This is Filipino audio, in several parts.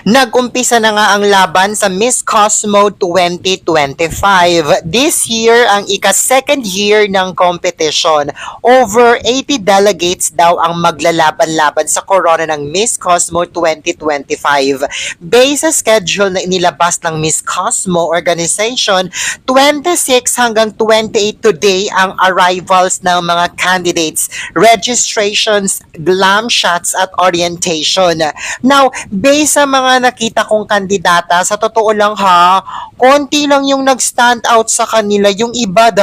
Nag-umpisa na nga ang laban sa Miss Cosmo 2025. This year ang ika-second year ng competition. Over 80 delegates daw ang maglalaban-laban sa corona ng Miss Cosmo 2025. Based sa schedule na inilabas ng Miss Cosmo organization, 26 hanggang 28 today ang arrivals ng mga candidates, registrations, glam shots at orientation. Now, based sa mga nakita kong kandidata, sa totoo lang ha, konti lang yung nag-stand out sa kanila. Yung iba,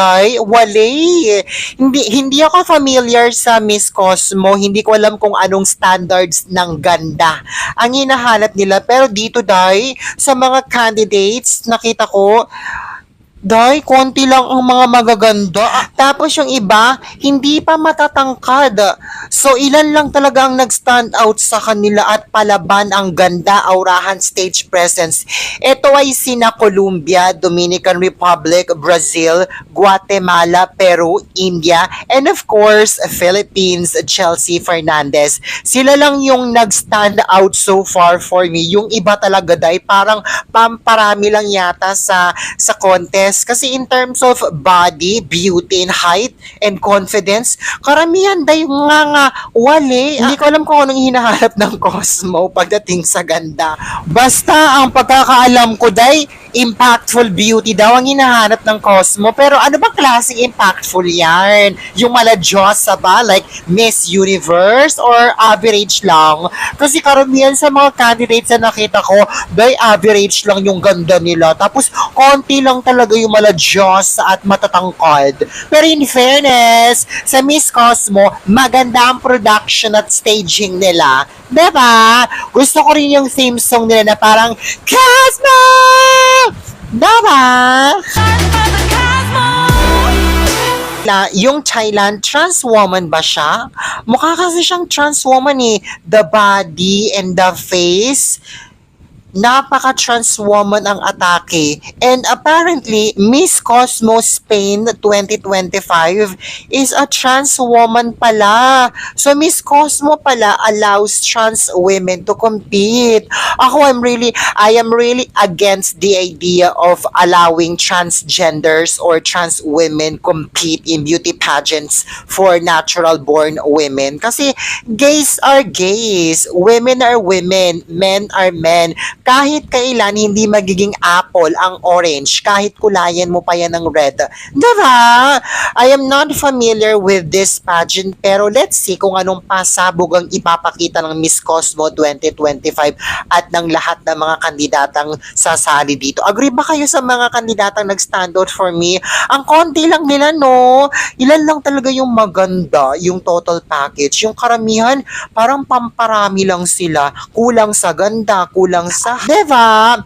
wale. Hindi ako familiar sa Miss Cosmo. Hindi ko alam kung anong standards ng ganda ang hinahanap nila. Pero dito, sa mga candidates, nakita ko, konti lang ang mga magaganda. Tapos yung iba, hindi pa matatangkad. So, ilan lang talaga ang nag-stand out sa kanila at palaban ang ganda, aurahan, stage presence. Ito ay sina Colombia, Dominican Republic, Brazil, Guatemala, Peru, India, and of course, Philippines, Chelsea Fernandez. Sila lang yung nag-stand out so far for me. Yung iba talaga, parang pamparami lang yata sa contest. Kasi in terms of body, beauty, and height, and confidence, karamihan nga wale. Hindi ko alam kung anong hinahanap ng Cosmo pagdating sa ganda. Basta ang pagkakaalam ko, impactful beauty daw ang hinahanap ng Cosmo. Pero ano ba klaseng impactful yan? Yung maladyosa ba? Like Miss Universe or average lang? Kasi karamihan sa mga candidates na nakita ko, average lang yung ganda nila. Tapos konti lang talaga yung maladyosa at matatangkad. Pero in fairness, sa Miss Cosmo, maganda ang production at staging nila. Diba? Gusto ko rin yung theme song nila na parang Cosmo! Diba? Yung Thailand, trans woman ba siya? Mukha kasi siyang trans woman eh. The body and the face, napaka-trans woman ang atake. And apparently, Miss Cosmo Spain 2025 is a trans woman pala. So, Miss Cosmo pala allows trans women to compete. I am really against the idea of allowing transgenders or trans women compete in beauty pageants for natural-born women. Kasi, gays are gays, women are women, men are men. Kahit kailan hindi magiging apple ang orange, kahit kulayan mo pa yan ng red. Diba? I am not familiar with this pageant, pero let's see kung anong pasabog ang ipapakita ng Miss Cosmo 2025 at ng lahat ng mga kandidatang sasali dito. Agree ba kayo sa mga kandidatang nag-stand out for me? Ang konti lang nila, no? Ilan lang talaga yung maganda, yung total package. Yung karamihan, parang pamparami lang sila. Kulang sa ganda, kulang sa diba?